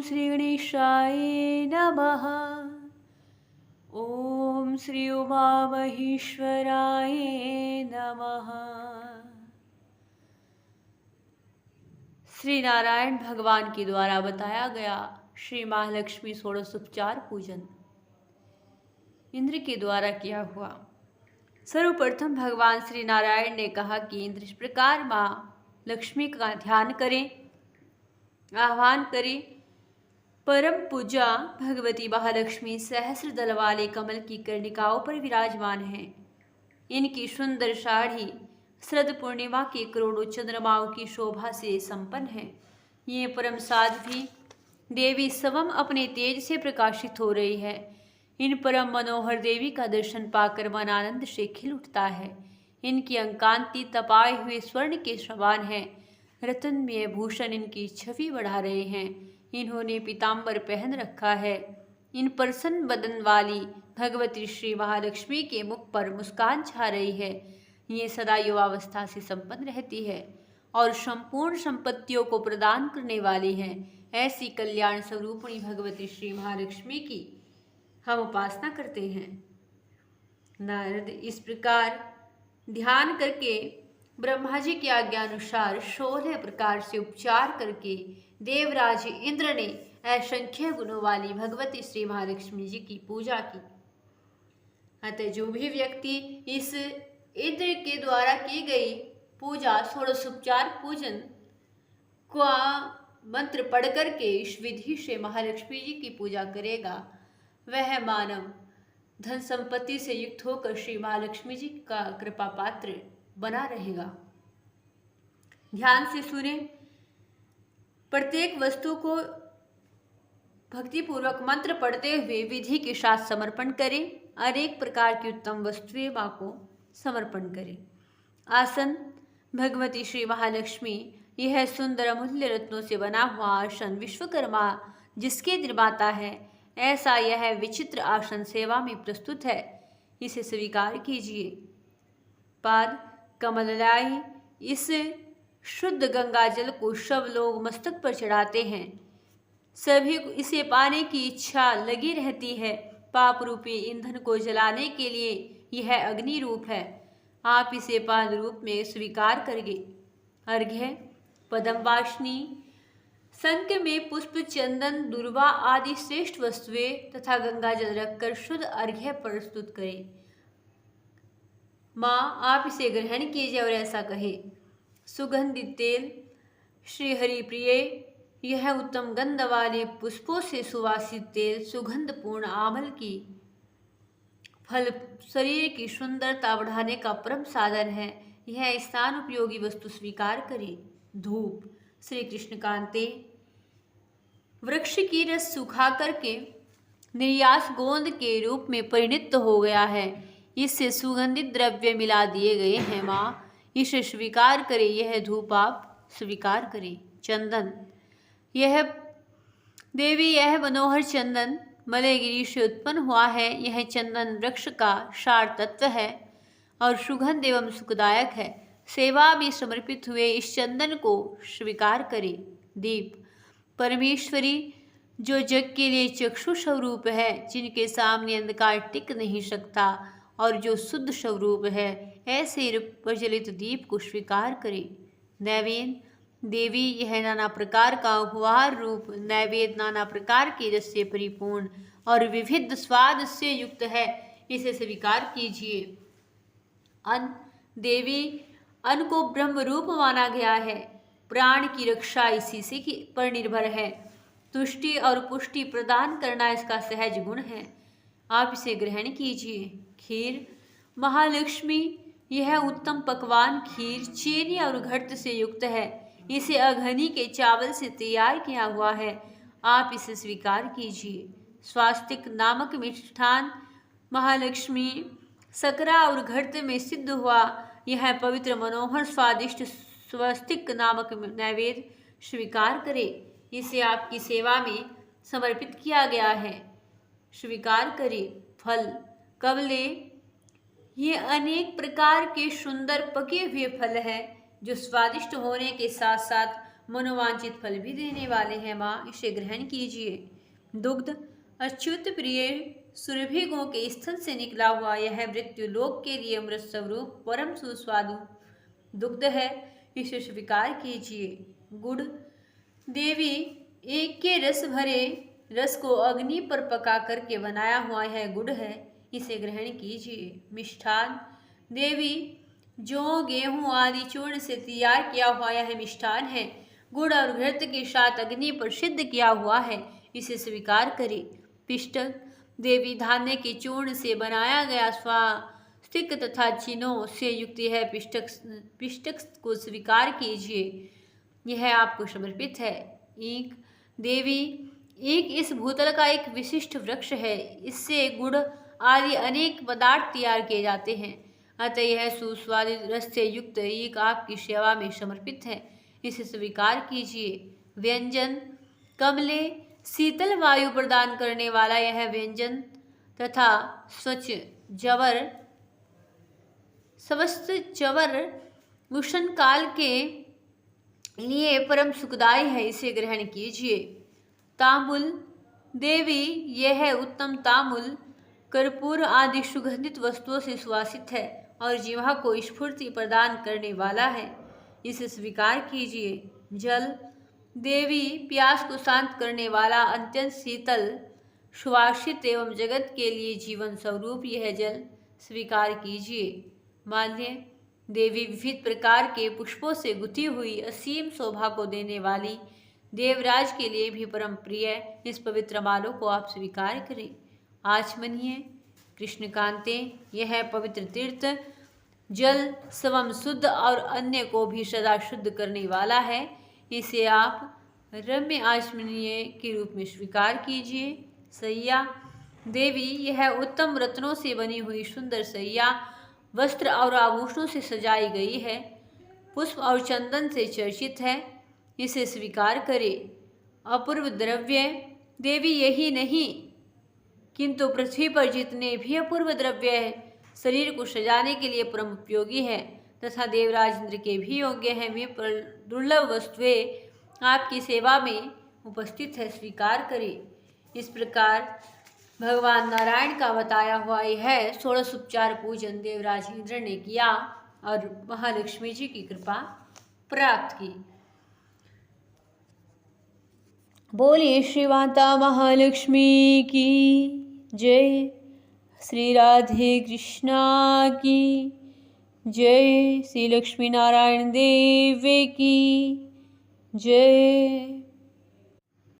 श्री गणेशाय नमः। ओम श्री उमा महेश्वराय नमः। श्री नारायण भगवान के द्वारा बताया गया श्री महालक्ष्मी षोडशोपचार पूजन इंद्र के द्वारा किया हुआ। सर्वप्रथम भगवान श्री नारायण ने कहा कि इंद्र इस प्रकार माँ लक्ष्मी का ध्यान करें, आह्वान करें। परम पूजा भगवती महालक्ष्मी सहस्र दल वाले कमल की कर्णिकाओं पर विराजमान हैं। इनकी सुंदर साड़ी शरद पूर्णिमा के करोड़ों चंद्रमाओं की शोभा से संपन्न है। ये परम साध्वी देवी स्वयं अपने तेज से प्रकाशित हो रही है। इन परम मनोहर देवी का दर्शन पाकर मन आनंद से खिल उठता है। इनकी अंकांति तपाए हुए स्वर्ण के समान है। रत्नमय भूषण इनकी छवि बढ़ा रहे हैं। इन्होंने पीताम्बर पहन रखा है। इन प्रसन्न बदन वाली भगवती श्री महालक्ष्मी के मुख पर मुस्कान छा रही है। ये सदा युवावस्था से संपन्न रहती है और संपूर्ण संपत्तियों को प्रदान करने वाली है। ऐसी कल्याण स्वरूपिणी भगवती श्री महालक्ष्मी की हम उपासना करते हैं। नारद इस प्रकार ध्यान करके ब्रह्मा जी की आज्ञा अनुसार 16 प्रकार से उपचार करके देवराज इंद्र ने असंख्य गुणों वाली भगवती श्री महालक्ष्मी जी की पूजा की। अतः जो भी व्यक्ति इस इंद्र के द्वारा की गई पूजा षोडशोपचार पूजन का मंत्र पढ़ करके इस विधि से महालक्ष्मी जी की पूजा करेगा, वह मानव धन संपत्ति से युक्त होकर श्री महालक्ष्मी जी का कृपा पात्र बना रहेगा। ध्यान से सुने। प्रत्येक वस्तु को भक्तिपूर्वक मंत्र पढ़ते हुए विधि के साथ समर्पण करें। अनेक प्रकार की उत्तम वस्तुएं मां को समर्पण करें। आसन भगवती श्री महालक्ष्मी, यह सुंदर अमूल्य रत्नों से बना हुआ आसन विश्वकर्मा जिसके निर्माता है, ऐसा यह विचित्र आसन सेवा में प्रस्तुत है। इसे स्वीकार कीजिए। पाद कमललाई, इस शुद्ध गंगा जल को सब लोग मस्तक पर चढ़ाते हैं। सभी को इसे पाने की इच्छा लगी रहती है। पाप रूपी ईंधन को जलाने के लिए यह अग्नि रूप है। आप इसे पाद रूप में स्वीकार करेंगे। अर्घ्य पद्म वासनी, शंख में पुष्प, चंदन, दुर्वा आदि श्रेष्ठ वस्तुएं तथा गंगा जल रखकर शुद्ध अर्घ्य प्रस्तुत करें। माँ आप इसे ग्रहण कीजिए और ऐसा कहे। सुगंधित तेल श्री हरि प्रिय, यह उत्तम गंध वाले पुष्पों से सुवासित तेल सुगंध पूर्ण आमल की फल शरीर की सुंदरता बढ़ाने का परम साधन है। यह स्थान उपयोगी वस्तु स्वीकार करें। धूप श्री कृष्ण कांते, वृक्ष की रस सुखा करके निर्यास गोंद के रूप में परिणत हो गया है। इससे सुगंधित द्रव्य मिला दिए गए हैं। माँ इसे स्वीकार करें। यह धूप आप स्वीकार करें। चंदन, यह देवी यह मनोहर चंदन मलयगिरी से उत्पन्न हुआ है। यह चंदन वृक्ष का सार तत्व है और सुगंध एवं सुखदायक है। सेवा में समर्पित हुए इस चंदन को स्वीकार करें। दीप परमेश्वरी, जो जग के लिए चक्षु स्वरूप है, जिनके सामने अंधकार टिक नहीं सकता और जो शुद्ध स्वरूप है, ऐसे प्रज्वलित दीप को स्वीकार करें। नैवेद्य देवी, यह नाना प्रकार का उपहार रूप नैवेद्य नाना प्रकार के रस से परिपूर्ण और विविध स्वाद से युक्त है। इसे स्वीकार कीजिए। अन्न देवी, अन्न को ब्रह्म रूप माना गया है। प्राण की रक्षा इसी से पर निर्भर है। तुष्टि और पुष्टि प्रदान करना इसका सहज गुण है। आप इसे ग्रहण कीजिए। खीर महालक्ष्मी, यह उत्तम पकवान खीर चीनी और घृत से युक्त है। इसे अघनी के चावल से तैयार किया हुआ है। आप इसे स्वीकार कीजिए। स्वास्तिक नामक मिष्ठान महालक्ष्मी, सकरा और घृत में सिद्ध हुआ यह पवित्र मनोहर स्वादिष्ट स्वस्तिक नामक नैवेद्य स्वीकार करें। इसे आपकी सेवा में समर्पित किया गया है। स्वीकार करें। फल कबले, ये अनेक प्रकार के सुंदर पके हुए फल हैं जो स्वादिष्ट होने के साथ साथ मनोवांछित फल भी देने वाले हैं माँ, इसे ग्रहण कीजिए। दुग्ध अच्युत प्रिय सुरभि गो के स्थल से निकला हुआ यह मृत्यु लोक के लिए अमृत स्वरूप परम सुस्वादु दुग्ध है, इसे स्वीकार कीजिए। गुड़ देवी एक के रस भरे रस को अग्नि पर पका करके बनाया हुआ यह गुड़ है, इसे ग्रहण कीजिए। मिष्ठान देवी जौ गेहूं आदि चूर्ण से तैयार किया हुआ यह मिष्ठान है, गुड़ और घृत के साथ अग्नि पर सिद्ध किया हुआ है, इसे स्वीकार करें। पिष्टक देवी धान्य के चूर्ण से बनाया गया स्वास्तिक तथा चिन्हों से युक्त यह पिष्टक को स्वीकार कीजिए, यह आपको समर्पित है। ईख देवी ईख इस भूतल का एक विशिष्ट वृक्ष है, इससे गुड़ आदि अनेक पदार्थ तैयार किए जाते हैं, अतः यह सुस्वादित रस से युक्त ईख आपकी सेवा में समर्पित है, इसे स्वीकार कीजिए। व्यंजन कमले शीतल वायु प्रदान करने वाला यह व्यंजन तथा स्वच्छ जवर स्वस्थ जवर उष्ण काल के लिए परम सुखदायी है, इसे ग्रहण कीजिए। तांबुल देवी यह उत्तम तांबुल कर्पूर आदि सुगंधित वस्तुओं से सुवासित है और जीवा को स्फूर्ति प्रदान करने वाला है, इसे स्वीकार कीजिए। जल देवी प्यास को शांत करने वाला अत्यंत शीतल सुवासित एवं जगत के लिए जीवन स्वरूप यह जल स्वीकार कीजिए। माल्य देवी विविध प्रकार के पुष्पों से गुथी हुई असीम शोभा को देने वाली देवराज के लिए भी परम प्रिय इस पवित्र मालों को आप स्वीकार करें। आचमनीय कृष्णकांते यह पवित्र तीर्थ जल स्वयं शुद्ध और अन्य को भी सदा शुद्ध करने वाला है, इसे आप रम्य आचमनीय के रूप में स्वीकार कीजिए। सैया देवी यह उत्तम रत्नों से बनी हुई सुंदर सैया वस्त्र और आभूषणों से सजाई गई है, पुष्प और चंदन से चर्चित है, इसे स्वीकार करें। अपूर्व द्रव्य देवी यही नहीं किंतु पृथ्वी पर जितने भी अपूर्व द्रव्य है शरीर को सजाने के लिए परम उपयोगी है तथा देवराज इंद्र के भी योग्य हैं, वे दुर्लभ वस्तुएं आपकी सेवा में उपस्थित है, स्वीकार करें। इस प्रकार भगवान नारायण का बताया हुआ यह 16 उपचार पूजन देवराज इंद्र ने किया और महालक्ष्मी जी की कृपा प्राप्त की। बोलिए श्री माता महालक्ष्मी की जय, श्री राधे कृष्णा की जय, श्री लक्ष्मी नारायण देव की जय।